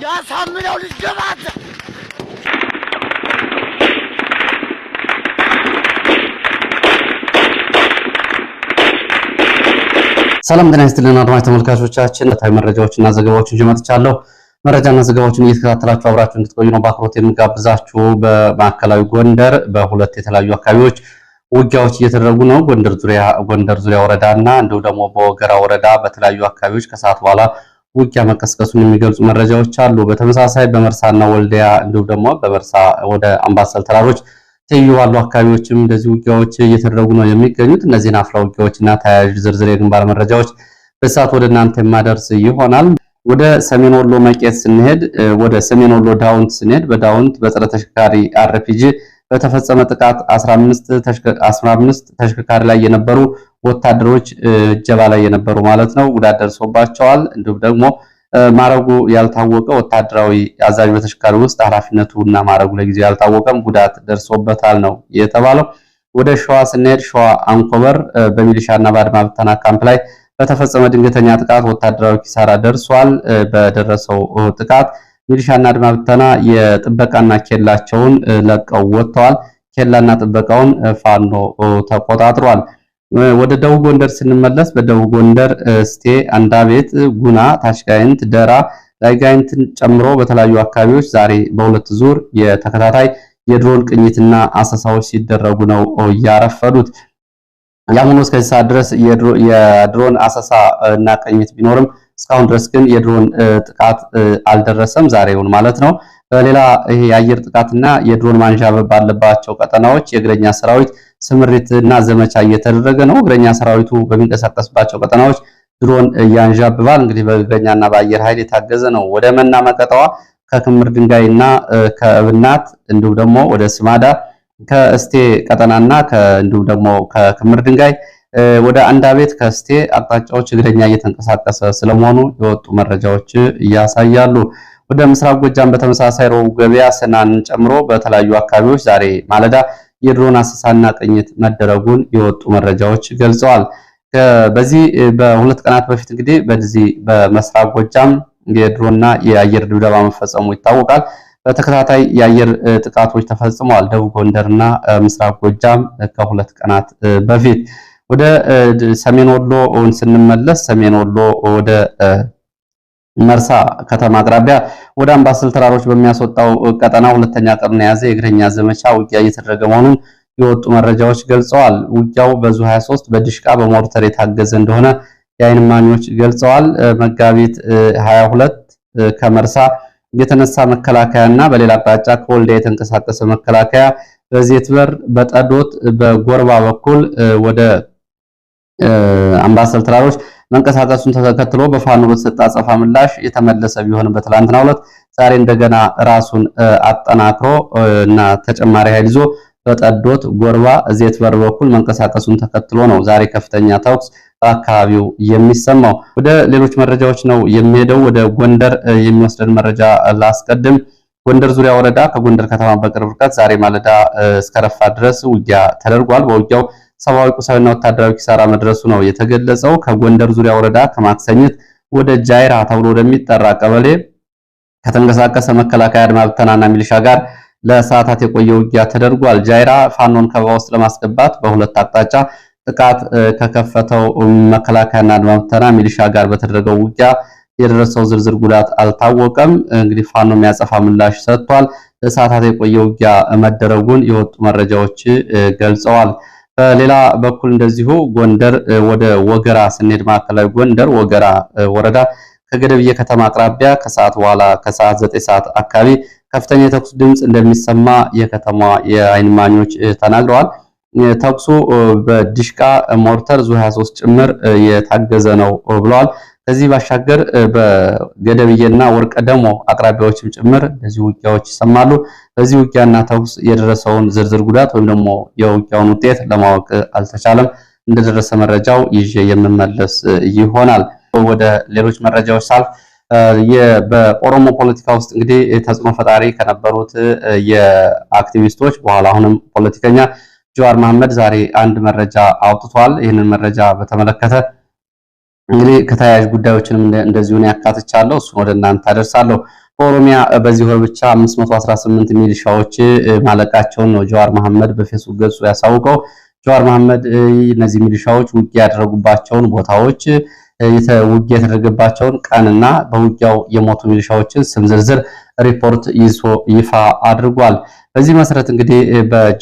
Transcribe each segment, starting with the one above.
ያሳምነው ልጅ ገባት ሰላም ጤና ይስጥልን አድማጭ ተመልካቾቻችን ለታዊ መረጃዎችና ዘገባዎችን ጀመጥቻለሁ። መረጃና ዘገባዎችን እየተከታተላችሁ አብራችሁ እንድትቆዩ ነው በአክብሮት የምጋብዛችሁ። በማዕከላዊ ጎንደር በሁለት የተለያዩ አካባቢዎች ውጊያዎች እየተደረጉ ነው። ጎንደር ዙሪያ ወረዳና እንዲሁ ደግሞ በወገራ ወረዳ በተለያዩ አካባቢዎች ከሰዓት በኋላ ውጊያ መቀስቀሱን የሚገልጹ መረጃዎች አሉ። በተመሳሳይ በመርሳና ወልዲያ እንዲሁ ደግሞ በመርሳ ወደ አምባሰል ተራሮች ትይዩ ባሉ አካባቢዎችም እንደዚህ ውጊያዎች እየተደረጉ ነው የሚገኙት። እነዚህን አፍላ ውጊያዎችና ተያያዥ ዝርዝር የግንባር መረጃዎች በሰዓት ወደ እናንተ የማደርስ ይሆናል። ወደ ሰሜን ወሎ መቄት ስንሄድ ወደ ሰሜን ወሎ ዳውንት ስንሄድ በዳውንት በጸረ ተሽከርካሪ አርፒጂ በተፈጸመ ጥቃት 15 ተሽከርካሪ ላይ የነበሩ ወታደሮች እጀባ ላይ የነበሩ ማለት ነው ጉዳት ደርሶባቸዋል። እንዲሁም ደግሞ ማረጉ ያልታወቀ ወታደራዊ አዛዥ በተሽከርካሪ ውስጥ ኃላፊነቱና ማረጉ ለጊዜው ያልታወቀም ጉዳት ደርሶበታል ነው የተባለው። ወደ ሸዋ ስንሄድ ሸዋ አንኮበር በሚሊሻና በአድማ ብተና ካምፕ ላይ በተፈጸመ ድንገተኛ ጥቃት ወታደራዊ ኪሳራ ደርሷል። በደረሰው ጥቃት ሚሊሻና አድማ ብተና የጥበቃና ኬላቸውን ለቀው ወጥተዋል። ኬላና ጥበቃውን ፋኖ ተቆጣጥሯል። ወደ ደቡብ ጎንደር ስንመለስ በደቡብ ጎንደር እስቴ፣ አንዳቤት፣ ጉና፣ ታሽጋይንት፣ ደራ፣ ላይጋይንትን ጨምሮ በተለያዩ አካባቢዎች ዛሬ በሁለት ዙር የተከታታይ የድሮን ቅኝትና አሰሳዎች ሲደረጉ ነው ያረፈዱት። ያሙኑ እስከዚህ ሰዓት ድረስ የድሮን አሰሳ እና ቅኝት ቢኖርም እስካሁን ድረስ ግን የድሮን ጥቃት አልደረሰም። ዛሬውን ማለት ነው። በሌላ ይሄ የአየር ጥቃትና የድሮን ማንዣበብ ባለባቸው ቀጠናዎች የእግረኛ ሰራዊት ስምሪትና ዘመቻ እየተደረገ ነው። እግረኛ ሰራዊቱ በሚንቀሳቀስባቸው ቀጠናዎች ድሮን ያንዣብባል። እንግዲህ በእግረኛና በአየር ኃይል የታገዘ ነው። ወደ መና መቀጠዋ ከክምር ድንጋይና ከእብናት እንዲሁም ደግሞ ወደ ስማዳ ከእስቴ ቀጠናና እንዲሁም ደግሞ ከክምር ድንጋይ ወደ አንዳቤት ከእስቴ አቅጣጫዎች እግረኛ እየተንቀሳቀሰ ስለመሆኑ የወጡ መረጃዎች ያሳያሉ። ወደ ምስራቅ ጎጃም በተመሳሳይ ሮብ ገበያ ሰናንን ጨምሮ በተለያዩ አካባቢዎች ዛሬ ማለዳ የድሮን አሰሳና ቅኝት መደረጉን የወጡ መረጃዎች ገልጸዋል። በዚህ በሁለት ቀናት በፊት እንግዲህ በዚህ በምስራቅ ጎጃም የድሮንና የአየር ድብደባ መፈጸሙ ይታወቃል። በተከታታይ የአየር ጥቃቶች ተፈጽመዋል። ደቡብ ጎንደርና ምስራቅ ጎጃም ከሁለት ቀናት በፊት ወደ ሰሜን ወሎ ስንመለስ ሰሜን ወሎ ወደ መርሳ ከተማ አቅራቢያ ወደ አምባሰል ተራሮች በሚያስወጣው ቀጠና ሁለተኛ ቀኑን የያዘ የእግረኛ ዘመቻ ውጊያ እየተደረገ መሆኑን የወጡ መረጃዎች ገልጸዋል። ውጊያው በዙ 23 በድሽቃ በሞርተር የታገዘ እንደሆነ የዓይን እማኞች ገልጸዋል። መጋቢት 22 ከመርሳ የተነሳ መከላከያና በሌላ አቅጣጫ ከወልዲያ የተንቀሳቀሰ መከላከያ በዜትበር በጠዶት በጎርባ በኩል ወደ አምባሰል ተራሮች መንቀሳቀሱን ተከትሎ በፋኖ በተሰጠ አጸፋ ምላሽ የተመለሰ ቢሆንም በትላንትናው ዕለት ዛሬ እንደገና ራሱን አጠናክሮ እና ተጨማሪ ኃይል ይዞ በጠዶት ጎርባ ዜትበር በኩል መንቀሳቀሱን ተከትሎ ነው ዛሬ ከፍተኛ ተኩስ በአካባቢው የሚሰማው። ወደ ሌሎች መረጃዎች ነው የሚሄደው። ወደ ጎንደር የሚወስደን መረጃ ላስቀድም። ጎንደር ዙሪያ ወረዳ ከጎንደር ከተማ በቅርብ ርቀት ዛሬ ማለዳ እስከ ረፋድ ድረስ ውጊያ ተደርጓል። በውጊያው ሰብአዊ፣ ቁሳዊና ወታደራዊ ኪሳራ መድረሱ ነው የተገለጸው። ከጎንደር ዙሪያ ወረዳ ከማክሰኝት ወደ ጃይራ ተብሎ ወደሚጠራ ቀበሌ ከተንቀሳቀሰ መከላከያ አድማ ብተናና ሚሊሻ ጋር ለሰዓታት የቆየ ውጊያ ተደርጓል። ጃይራ ፋኖን ከበባ ውስጥ ለማስገባት በሁለት አቅጣጫ ጥቃት ከከፈተው መከላከያና አድማ ብተና ሚሊሻ ጋር በተደረገው ውጊያ የደረሰው ዝርዝር ጉዳት አልታወቀም። እንግዲህ ፋኖ የሚያጸፋ ምላሽ ሰጥቷል። ለሰዓታት የቆየ ውጊያ መደረጉን የወጡ መረጃዎች ገልጸዋል። በሌላ በኩል እንደዚሁ ጎንደር ወደ ወገራ ስንሄድ ማዕከላዊ ጎንደር ወገራ ወረዳ ከገደብዬ ከተማ አቅራቢያ ከሰዓት በኋላ ከሰዓት 9 ሰዓት አካባቢ ከፍተኛ የተኩስ ድምፅ እንደሚሰማ የከተማ የዓይን እማኞች ተናግረዋል። ተኩሱ በዲሽቃ ሞርተር ዙ 23 ጭምር የታገዘ ነው ብለዋል። ከዚህ ባሻገር በገደብዬና ወርቀ ደሞ አቅራቢያዎችም ጭምር እንደዚህ ውጊያዎች ይሰማሉ። በዚህ ውጊያና ተኩስ የደረሰውን ዝርዝር ጉዳት ወይም ደግሞ የውጊያውን ውጤት ለማወቅ አልተቻለም። እንደደረሰ መረጃው ይዤ የምመለስ ይሆናል። ወደ ሌሎች መረጃዎች ሳልፍ በኦሮሞ ፖለቲካ ውስጥ እንግዲህ ተጽዕኖ ፈጣሪ ከነበሩት የአክቲቪስቶች በኋላ አሁንም ፖለቲከኛ ጀዋር መሐመድ ዛሬ አንድ መረጃ አውጥቷል። ይህንን መረጃ በተመለከተ እንግዲህ ከተያያዥ ጉዳዮችንም እንደዚሁ ያካትቻለሁ። እሱን ወደ እናንተ አደርሳለሁ። በኦሮሚያ በዚህ ወር ብቻ 518 ሚሊሻዎች ማለቃቸውን ነው ጀዋር መሐመድ በፌስቡክ ገጹ ያሳውቀው። ጀዋር መሐመድ እነዚህ ሚሊሻዎች ውጊያ ያደረጉባቸውን ቦታዎች፣ ውጊያ የተደረገባቸውን ቀንና በውጊያው የሞቱ ሚሊሻዎችን ስም ዝርዝር ሪፖርት ይፋ አድርጓል። በዚህ መሰረት እንግዲህ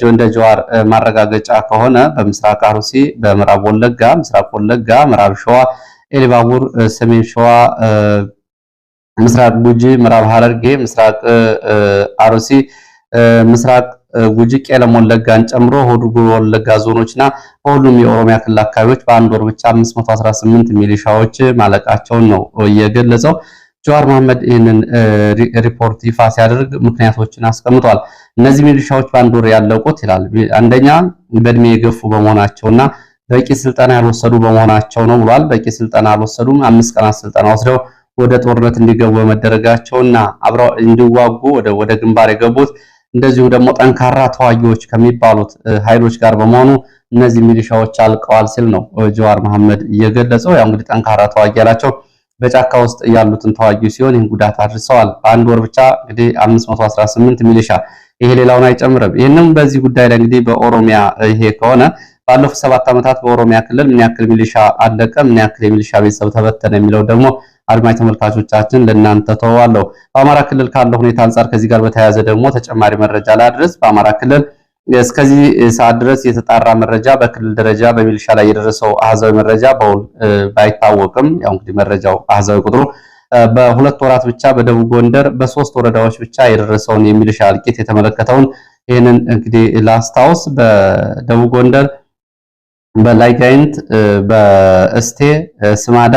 እንደ ጀዋር ማረጋገጫ ከሆነ በምስራቅ አርሲ፣ በምዕራብ ወለጋ፣ ምስራቅ ወለጋ፣ ምዕራብ ሸዋ፣ ኤሊባቡር፣ ሰሜን ሸዋ፣ ምስራቅ ጉጂ፣ ምዕራብ ሐረርጌ፣ ምስራቅ አርሲ፣ ምስራቅ ጉጂ፣ ቄለም ወለጋን ጨምሮ ሁሉ ወለጋ ዞኖችና በሁሉም የኦሮሚያ ክልል አካባቢዎች በአንድ ወር ብቻ 518 ሚሊሻዎች ማለቃቸውን ነው የገለጸው። ጀዋር መሐመድ ይህንን ሪፖርት ይፋ ሲያደርግ ምክንያቶችን አስቀምጧል። እነዚህ ሚሊሻዎች በአንድ ወር ያለቁት ይላል፣ አንደኛ በእድሜ የገፉ በመሆናቸውና በቂ ስልጠና ያልወሰዱ በመሆናቸው ነው ብሏል። በቂ ስልጠና አልወሰዱም። 5 ቀናት ስልጠና ወስደው ወደ ጦርነት እንዲገቡ በመደረጋቸውና አብረው እንዲዋጉ ወደ ግንባር የገቡት እንደዚሁ ደግሞ ጠንካራ ተዋጊዎች ከሚባሉት ኃይሎች ጋር በመሆኑ እነዚህ ሚሊሻዎች አልቀዋል ሲል ነው ጀዋር መሐመድ የገለጸው። ያው እንግዲህ ጠንካራ ተዋጊ ያላቸው በጫካ ውስጥ ያሉትን ተዋጊ ሲሆን ይህን ጉዳት አድርሰዋል። በአንድ ወር ብቻ እንግዲህ 518 ሚሊሻ፣ ይሄ ሌላውን አይጨምርም። ይህንም በዚህ ጉዳይ ላይ እንግዲህ በኦሮሚያ ይሄ ከሆነ ባለፉት 7 ዓመታት በኦሮሚያ ክልል ምን ያክል ሚሊሻ አለቀ፣ ምን ያክል የሚሊሻ ቤተሰብ ተበተነ የሚለው ደግሞ አድማጭ ተመልካቾቻችን ለእናንተ ተዋዋለሁ። በአማራ ክልል ካለው ሁኔታ አንጻር ከዚህ ጋር በተያያዘ ደግሞ ተጨማሪ መረጃ ላድረስ። በአማራ ክልል እስከዚህ ሰዓት ድረስ የተጣራ መረጃ በክልል ደረጃ በሚሊሻ ላይ የደረሰው አሃዛዊ መረጃ በውል ባይታወቅም ያው እንግዲህ መረጃው አሃዛዊ ቁጥሩ በሁለት ወራት ብቻ በደቡብ ጎንደር በ3 ወረዳዎች ብቻ የደረሰውን የሚሊሻ እልቂት የተመለከተውን ይህንን እንግዲህ ላስታውስ። በደቡብ ጎንደር በላይጋይንት፣ በእስቴ፣ ስማዳ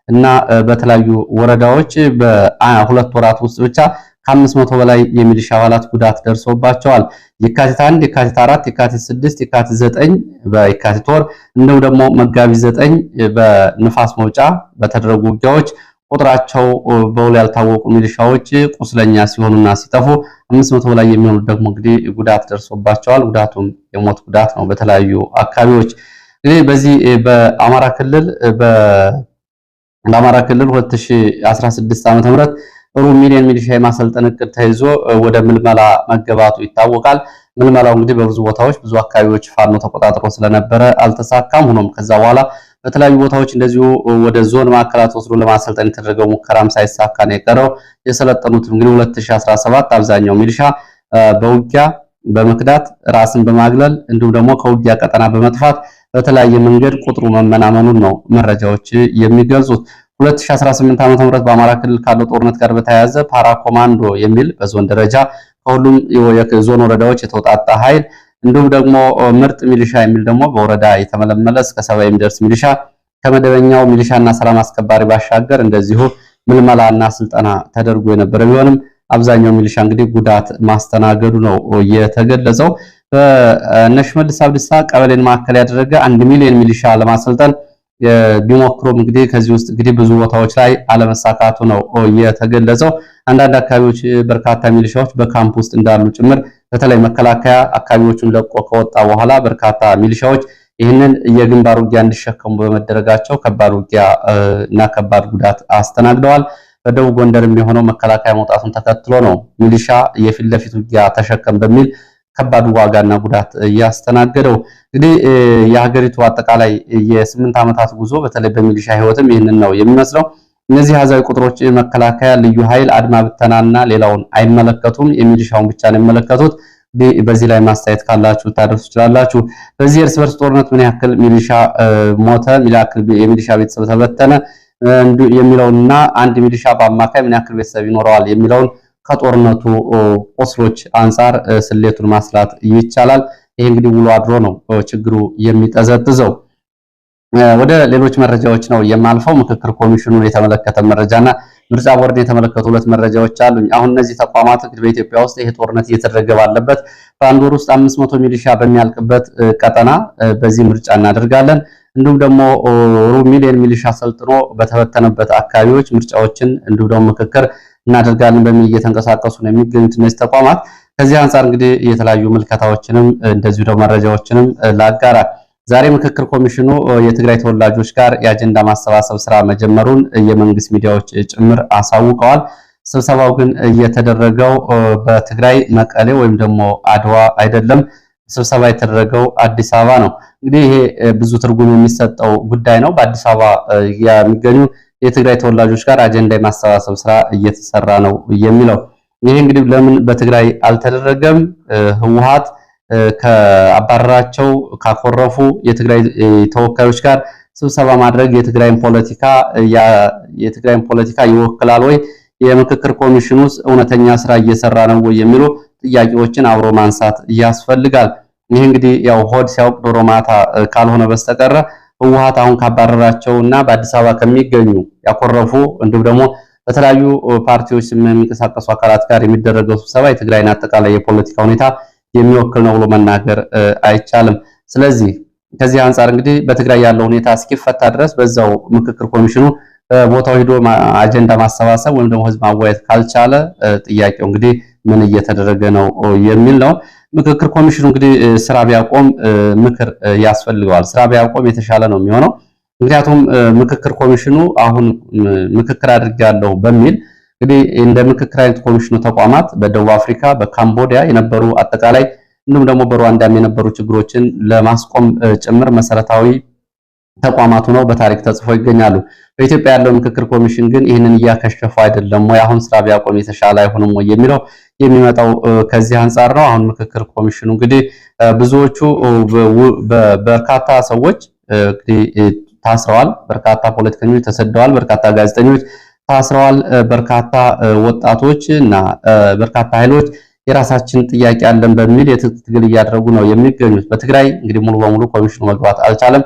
እና በተለያዩ ወረዳዎች በሁለት ወራት ውስጥ ብቻ ከ500 በላይ የሚሊሻ አባላት ጉዳት ደርሶባቸዋል። የካቲት 1፣ የካቲት 4፣ የካቲት 6፣ የካቲት 9 በየካቲት ወር እንዲሁም ደግሞ መጋቢት 9 በንፋስ መውጫ በተደረጉ ውጊያዎች ቁጥራቸው በውል ያልታወቁ ሚሊሻዎች ቁስለኛ ሲሆኑና ሲጠፉ 500 በላይ የሚሆኑት ደግሞ እንግዲህ ጉዳት ደርሶባቸዋል። ጉዳቱም የሞት ጉዳት ነው በተለያዩ አካባቢዎች። እንግዲህ በዚህ በአማራ ክልል 2016 ዓ.ም ሩብ ሚሊዮን ሚሊሻ የማሰልጠን እቅድ ተይዞ ወደ ምልመላ መገባቱ ይታወቃል። ምልመላው እንግዲህ በብዙ ቦታዎች ብዙ አካባቢዎች ፋኖ ተቆጣጥሮ ስለነበረ አልተሳካም። ሆኖም ከዛ በኋላ በተለያዩ ቦታዎች እንደዚሁ ወደ ዞን ማዕከላት ወስዶ ለማሰልጠን የተደረገው ሙከራም ሳይሳካ ነው የቀረው። የሰለጠኑት እንግዲህ 2017 አብዛኛው ሚሊሻ በውጊያ በመክዳት ራስን በማግለል እንዲሁም ደግሞ ከውጊያ ቀጠና በመጥፋት በተለያየ መንገድ ቁጥሩ መመናመኑን ነው መረጃዎች የሚገልጹት። 2018 ዓ.ም በአማራ ክልል ካለው ጦርነት ጋር በተያያዘ ፓራ ኮማንዶ የሚል በዞን ደረጃ ከሁሉም የዞን ወረዳዎች የተውጣጣ ኃይል እንዲሁም ደግሞ ምርጥ ሚሊሻ የሚል ደግሞ በወረዳ የተመለመለ እስከ 70 የሚደርስ ሚሊሻ ከመደበኛው ሚሊሻና ሰላም አስከባሪ ባሻገር እንደዚሁ ምልመላና ስልጠና ተደርጎ የነበረ ቢሆንም አብዛኛው ሚሊሻ እንግዲህ ጉዳት ማስተናገዱ ነው የተገለጸው። በሽመልስ አብዲሳ ቀበሌን ማዕከል ያደረገ 1 ሚሊዮን ሚሊሻ ለማሰልጠን ቢሞክሩም እንግዲህ ከዚህ ውስጥ እንግዲህ ብዙ ቦታዎች ላይ አለመሳካቱ ነው የተገለጸው። አንዳንድ አካባቢዎች በርካታ ሚሊሻዎች በካምፕ ውስጥ እንዳሉ ጭምር በተለይ መከላከያ አካባቢዎቹን ለቆ ከወጣ በኋላ በርካታ ሚሊሻዎች ይህንን የግንባር ውጊያ እንዲሸከሙ በመደረጋቸው ከባድ ውጊያ እና ከባድ ጉዳት አስተናግደዋል። በደቡብ ጎንደርም የሆነው መከላከያ መውጣቱን ተከትሎ ነው ሚሊሻ የፊት ለፊት ውጊያ ተሸከም በሚል ከባድ ዋጋና ጉዳት እያስተናገደው። እንግዲህ የሀገሪቱ አጠቃላይ የ8 ዓመታት ጉዞ በተለይ በሚሊሻ ህይወትም ይህንን ነው የሚመስለው። እነዚህ አሃዛዊ ቁጥሮች መከላከያ፣ ልዩ ኃይል፣ አድማ ብተናና ሌላውን አይመለከቱም፣ የሚሊሻውን ብቻ ነው የሚመለከቱት። በዚህ ላይ ማስተያየት ካላችሁ ታደርሱ ትችላላችሁ። በዚህ እርስ በርስ ጦርነት ምን ያክል ሚሊሻ ሞተ፣ ምን ያክል የሚሊሻ ቤተሰብ ተበተነ የሚለውንና አንድ ሚሊሻ በአማካይ ምን ያክል ቤተሰብ ይኖረዋል የሚለውን ከጦርነቱ ቁስሎች አንጻር ስሌቱን ማስላት ይቻላል። ይሄ እንግዲህ ውሎ አድሮ ነው ችግሩ የሚጠዘጥዘው። ወደ ሌሎች መረጃዎች ነው የማልፈው። ምክክር ኮሚሽኑን የተመለከተ መረጃና ምርጫ ቦርድ የተመለከቱ ሁለት መረጃዎች አሉኝ። አሁን እነዚህ ተቋማት እንግዲህ በኢትዮጵያ ውስጥ ይሄ ጦርነት እየተደረገ ባለበት በአንድ ወር ውስጥ 500 ሚሊሻ በሚያልቅበት ቀጠና በዚህ ምርጫ እናደርጋለን፣ እንዲሁም ደግሞ ሩብ ሚሊዮን ሚሊሻ ሰልጥኖ በተበተነበት አካባቢዎች ምርጫዎችን እንዲሁም ደግሞ ምክክር እናደርጋለን በሚል እየተንቀሳቀሱ ነው የሚገኙት እነዚህ ተቋማት። ከዚህ አንጻር እንግዲህ የተለያዩ ምልከታዎችንም እንደዚሁ ደግሞ መረጃዎችንም ላጋራ። ዛሬ ምክክር ኮሚሽኑ የትግራይ ተወላጆች ጋር የአጀንዳ ማሰባሰብ ስራ መጀመሩን የመንግስት ሚዲያዎች ጭምር አሳውቀዋል። ስብሰባው ግን እየተደረገው በትግራይ መቀሌ ወይም ደግሞ አድዋ አይደለም። ስብሰባ የተደረገው አዲስ አበባ ነው። እንግዲህ ይሄ ብዙ ትርጉም የሚሰጠው ጉዳይ ነው። በአዲስ አበባ የሚገኙ የትግራይ ተወላጆች ጋር አጀንዳ የማሰባሰብ ስራ እየተሰራ ነው የሚለው ይሄ እንግዲህ ለምን በትግራይ አልተደረገም? ህወሓት ከአባረራቸው ካኮረፉ የትግራይ ተወካዮች ጋር ስብሰባ ማድረግ የትግራይን ፖለቲካ ይወክላል ወይ? የምክክር ኮሚሽኑስ እውነተኛ ስራ እየሰራ ነው ወይ የሚሉ ጥያቄዎችን አብሮ ማንሳት ያስፈልጋል። ይህ እንግዲህ ያው ሆድ ሲያውቅ ዶሮ ማታ ካልሆነ በስተቀር ህወሓት አሁን ካባረራቸውና በአዲስ አበባ ከሚገኙ ያኮረፉ እንዲሁም ደግሞ በተለያዩ ፓርቲዎች የሚንቀሳቀሱ አካላት ጋር የሚደረገው ስብሰባ የትግራይን አጠቃላይ የፖለቲካ ሁኔታ የሚወክል ነው ብሎ መናገር አይቻልም። ስለዚህ ከዚህ አንጻር እንግዲህ በትግራይ ያለው ሁኔታ እስኪፈታ ድረስ በዛው ምክክር ኮሚሽኑ ቦታው ሄዶ አጀንዳ ማሰባሰብ ወይም ደግሞ ህዝብ ማወያየት ካልቻለ ጥያቄው እንግዲህ ምን እየተደረገ ነው የሚል ነው። ምክክር ኮሚሽኑ እንግዲህ ስራ ቢያቆም ምክር ያስፈልገዋል። ስራ ቢያቆም የተሻለ ነው የሚሆነው። ምክንያቱም ምክክር ኮሚሽኑ አሁን ምክክር አድርጋለሁ በሚል እንግዲህ እንደ ምክክር አይነት ኮሚሽኑ ተቋማት በደቡብ አፍሪካ፣ በካምቦዲያ የነበሩ አጠቃላይ እንዲሁም ደግሞ በሩዋንዳም የነበሩ ችግሮችን ለማስቆም ጭምር መሰረታዊ ተቋማቱ ነው በታሪክ ተጽፎ ይገኛሉ። በኢትዮጵያ ያለው ምክክር ኮሚሽን ግን ይህንን እያከሸፈ አይደለም ወይ? አሁን ስራ ቢያቆም የተሻለ አይሆንም ወይ የሚለው የሚመጣው ከዚህ አንጻር ነው። አሁን ምክክር ኮሚሽኑ እንግዲህ ብዙዎቹ በርካታ ሰዎች እንግዲህ ታስረዋል፣ በርካታ ፖለቲከኞች ተሰደዋል፣ በርካታ ጋዜጠኞች ታስረዋል፣ በርካታ ወጣቶች እና በርካታ ኃይሎች የራሳችን ጥያቄ አለን በሚል የትጥቅ ትግል እያደረጉ ነው የሚገኙት። በትግራይ እንግዲህ ሙሉ በሙሉ ኮሚሽኑ መግባት አልቻለም።